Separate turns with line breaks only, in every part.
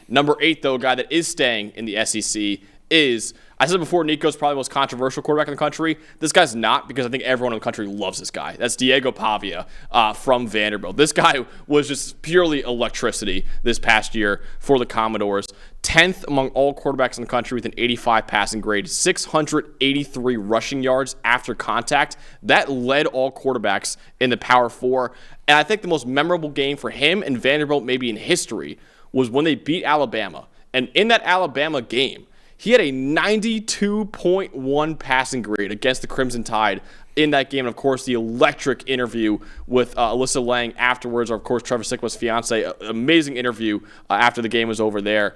Number 8, though, a guy that is staying in the SEC is, I said before, Nico's probably the most controversial quarterback in the country. This guy's not, because I think everyone in the country loves this guy. That's Diego Pavia from Vanderbilt. This guy was just purely electricity this past year for the Commodores. 10th among all quarterbacks in the country with an 85 passing grade, 683 rushing yards after contact. That led all quarterbacks in the Power 4. And I think the most memorable game for him and Vanderbilt maybe in history was when they beat Alabama. And in that Alabama game, he had a 92.1 passing grade against the Crimson Tide in that game. And, of course, the electric interview with Alyssa Lang afterwards, or, of course, Trevor Sikkema's fiance. Amazing interview after the game was over there.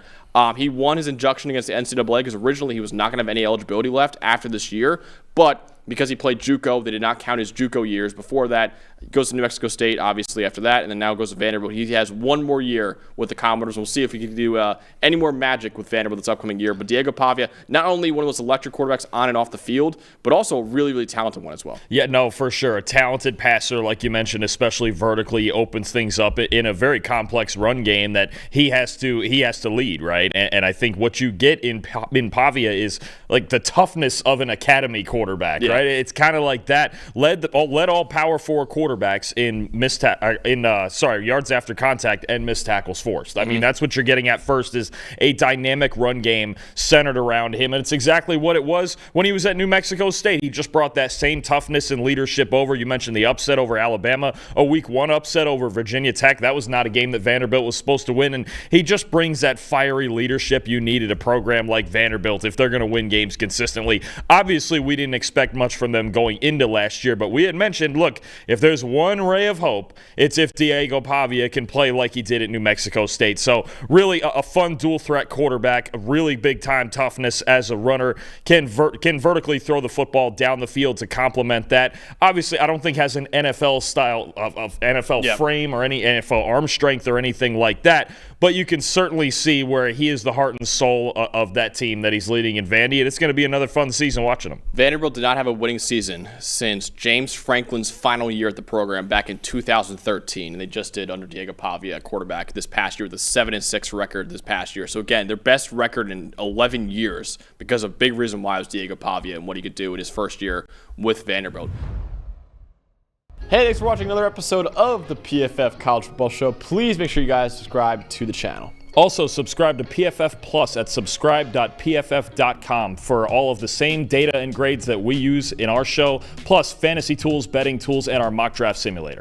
He won his injunction against the NCAA because originally he was not going to have any eligibility left after this year. But because he played JUCO, they did not count his JUCO years. Before that, he goes to New Mexico State, obviously, after that, and then now goes to Vanderbilt. He has one more year with the Commodores. We'll see if he can do any more magic with Vanderbilt this upcoming year. But Diego Pavia, not only one of those electric quarterbacks on and off the field, but also a really, really talented one as well.
Yeah, no, for sure. A talented passer, like you mentioned, especially vertically, opens things up in a very complex run game that he has to lead, right? And I think what you get in Pavia is like the toughness of an academy quarterback, right? It's kind of like that. Led all Power 4 quarterbacks in yards after contact and missed tackles forced. I mean, that's what you're getting at first, is a dynamic run game centered around him, and it's exactly what it was when he was at New Mexico State. He just brought that same toughness and leadership over. You mentioned the upset over Alabama, a Week 1 upset over Virginia Tech. That was not a game that Vanderbilt was supposed to win, and he just brings that fiery leadership you need at a program like Vanderbilt if they're going to win games consistently. Obviously, we didn't expect much from them going into last year, but we had mentioned, look, if there's one ray of hope, it's if Diego Pavia can play like he did at New Mexico State. So really a fun dual threat quarterback, a really big time toughness as a runner, can vertically throw the football down the field to complement that. Obviously, I don't think has an NFL style of NFL frame or any NFL arm strength or anything like that, but you can certainly see where he is the heart and soul of that team that he's leading in Vandy, and it's going to be another fun season watching him.
Vanderbilt did not have a winning season since James Franklin's final year at the program back in 2013, and they just did under Diego Pavia, quarterback, this past year with a 7-6 record this past year. So again, their best record in 11 years, because a big reason why it was Diego Pavia and what he could do in his first year with Vanderbilt. Hey, thanks for watching another episode of the PFF College Football Show. Please make sure you guys subscribe to the channel.
Also, subscribe to PFF Plus at subscribe.pff.com for all of the same data and grades that we use in our show, plus fantasy tools, betting tools, and our mock draft simulator.